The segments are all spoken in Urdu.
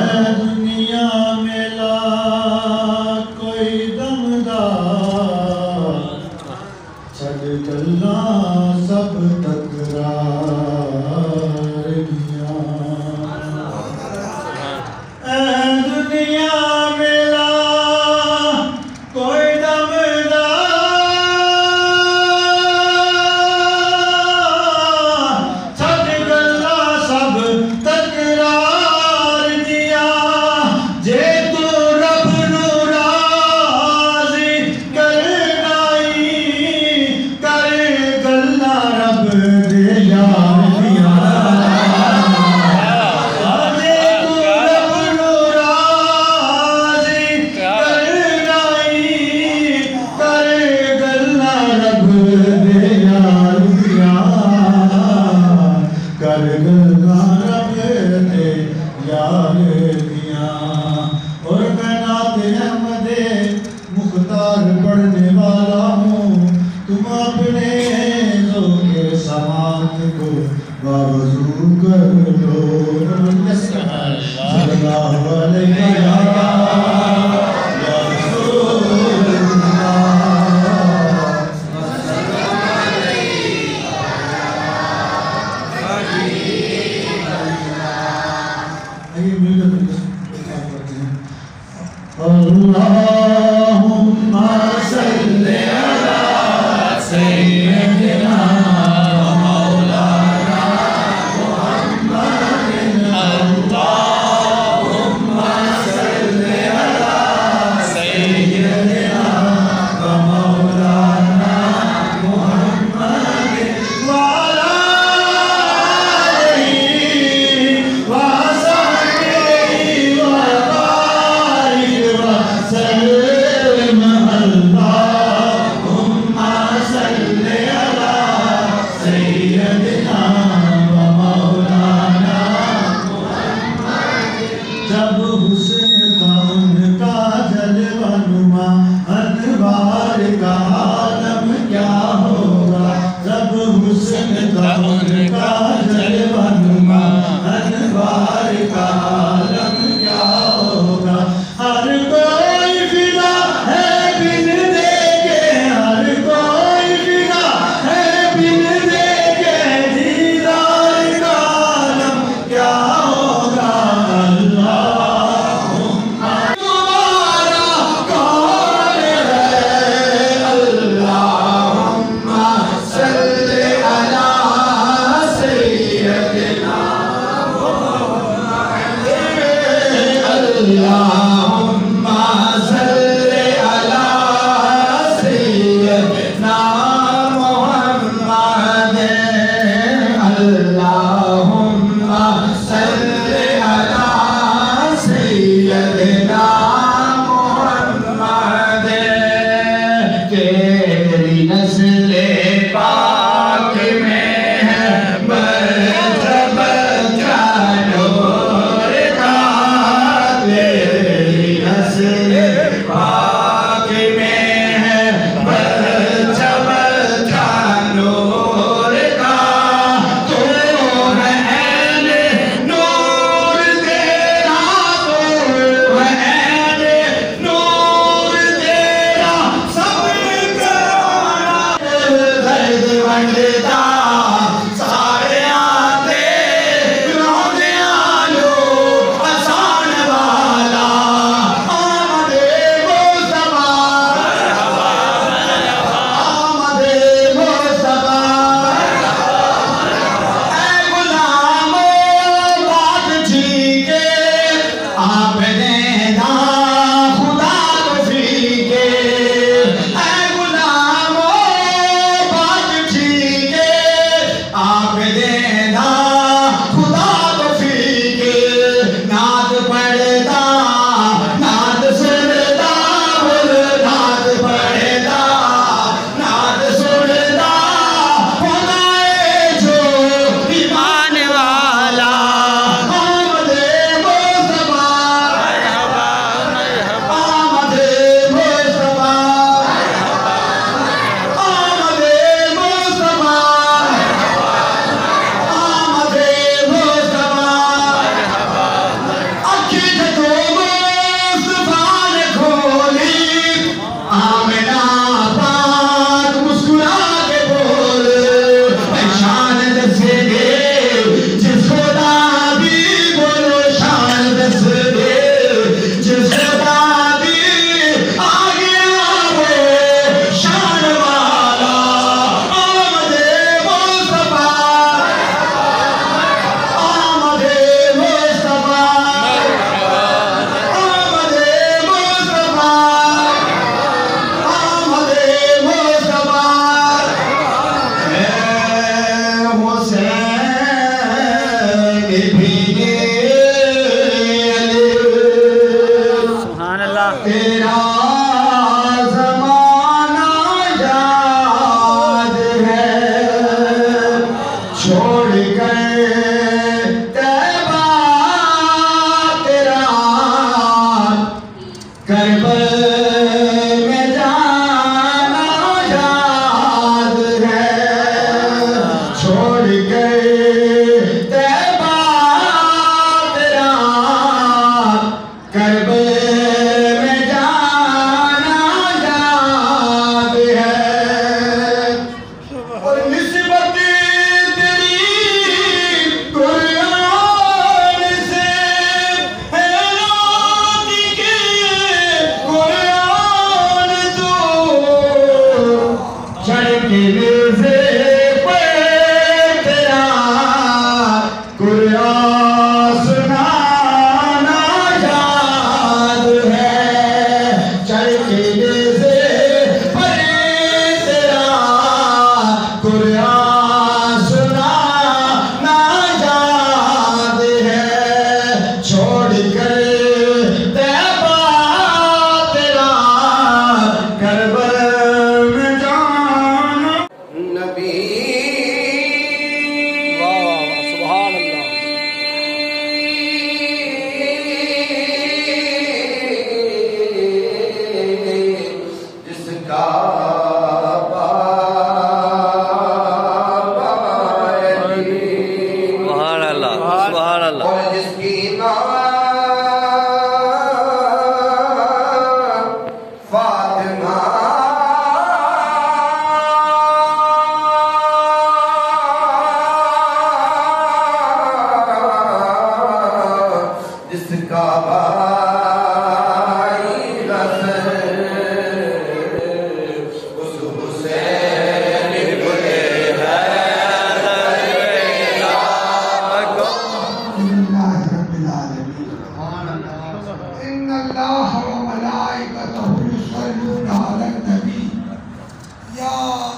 دنیا میں لا کوئی دمدار چھڑ چلنا سب تکرار دیا اے دنیا میں لا کوئی دمدار چھڑ چلنا سب تکرار جے تو رب نو راضی کرنائی کر گلنا رب دے یار دیا جے تو رب نو راضی کرنائی کر گلنا رب دے یار دیا کر گلنا رب دے یار دیا اور کائنات احمد مختار پڑھنے والا ہوں تم اپنے ذوق سماعت کو باوضو کر لو صلی اللہ علیہ یا رسول اللہم صلی علی سیدنا مولانا محمد اللہم صلی علی سیدنا مولانا محمد وعلی آلہ وصحبہ سلم اللہم صلی علی سیدنا و مولانا محمد جب حسن کا ان کا جلوہ نما انوار کا عالم کیا ہوگا جب حسن کا ان کا جلوہ نما انوار کا عالم کیا ہوگا ہر کوئی فدا ہے بن دیکھے ہر کوئی فدا ہے بن دیکھے دیدار کا عالم کیا ہوگا اللہم تمہارا کون ہے اللہم صلی علی سیدنا محمد اللہم صلی علی سیدنا محمد اللہم صلی علی سیدنا محمد تیری نسل پاک میں ہے مرتبہ کا نور کا العالمین. ان اللہ و ملائکتہ یصلون علی النبی یا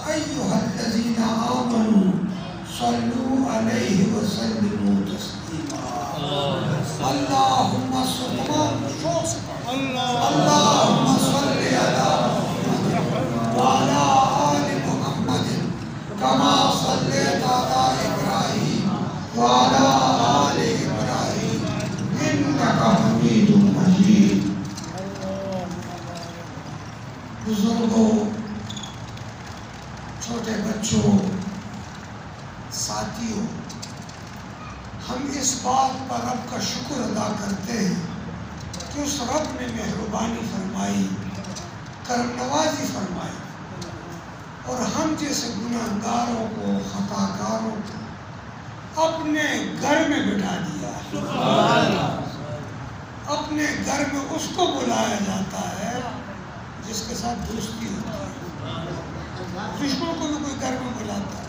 ایھا الذین آمنوا صلوا علیہ وسلموا تسلیما. اللہم صل علی وعلی آل محمد کما صلیت علی ابراہیم وعلی آل ابراہیم انک حمید مجید. بزرگوں، چھوٹے بچوں، ساتھیوں، ہم اس بات پر رب کا شکر ادا کرتے ہیں کہ اس رب نے مہربانی فرمائی، کرم نوازی فرمائی اور ہم جیسے گناہگاروں کو، خطا کاروں کو اپنے گھر میں بٹھا دیا. اپنے گھر میں اس کو بلایا جاتا ہے جس کے ساتھ دوستی ہوتی ہے. دشمن کو بھی کوئی گھر میں بلاتا ہے.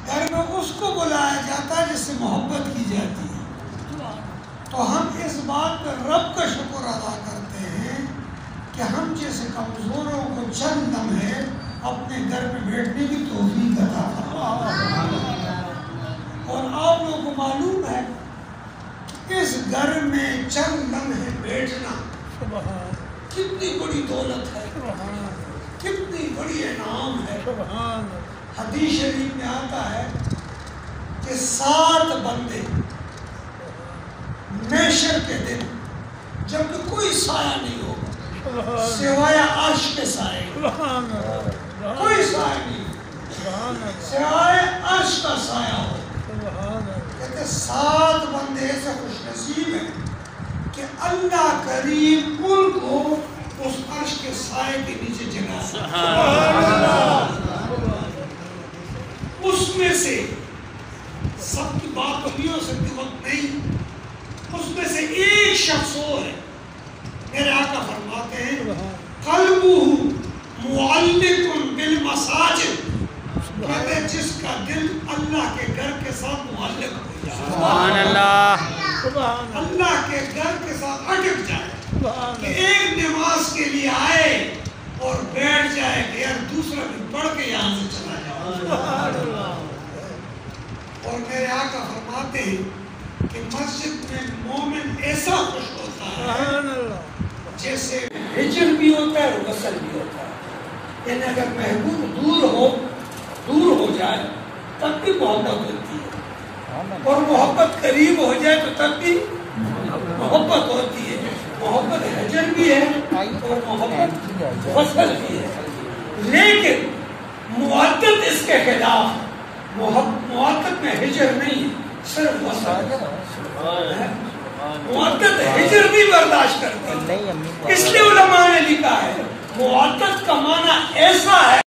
گھر میں اس کو بلایا جاتا ہے جس سے محبت کی جاتی ہے. تو ہم اس بات پر رب کا شکر ادا کرتے ہیں کہ ہم جیسے کمزوروں کو چند لمحے اپنے گھر میں بیٹھنے کی توفیق عطا فرمایا. اور آپ لوگوں کو معلوم ہے اس گھر میں چند لمحے بیٹھنا کتنی بڑی دولت ہے، کتنی بڑی انعام ہے. حدیث شریف میں آتا ہے کہ 7 بندے محشر کے دن جب کوئی سایہ نہیں ہوگا سوائے عرش کے سائے، کوئی سایہ نہیں سوائے عرش کا سایہ ہو. کہتے 7 بندے ایسے خوش نصیب ہیں کہ اللہ کریم ان کو اس عرش کے سائے کے نیچے جگہ. اس میں سے سب کی بات تو نہیں ہو سکتی، وقت نہیں. اس میں سے ایک شخص وہ ہے، میرے آقا فرماتے ہیں قلبہ معلق بالمساجد، کہتے ہیں جس کا دل اللہ کے گھر کے ساتھ معلق ہو جائے، سبحان اللہ، اللہ کے گھر کے ساتھ اٹک جائے کہ ایک نماز کے لیے آئے اور بیٹھ جائے کہ یار دوسرا بھی پڑھ کے یہاں سے چلا جائے. اور میرے آقا فرماتے ہیں کہ مسجد میں مومن ایسا خوش ہوتا ہے جیسے ہجر بھی ہوتا ہے اور غسل بھی ہوتا ہے. یعنی اگر محبوب دور ہو جائے تب بھی محبت ہوتی ہے، اور محبت قریب ہو جائے تو تب بھی محبت ہوتی ہے. محبت ہجر بھی ہے اور محبت غسل بھی ہے. لیکن معدت اس کے خلاف، معدت میں ہجر نہیں صرف غسل. معدت ہجر بھی برداشت کرتی ہے. اس لیے علماء نے لکھا ہے معدت کا معنی ایسا ہے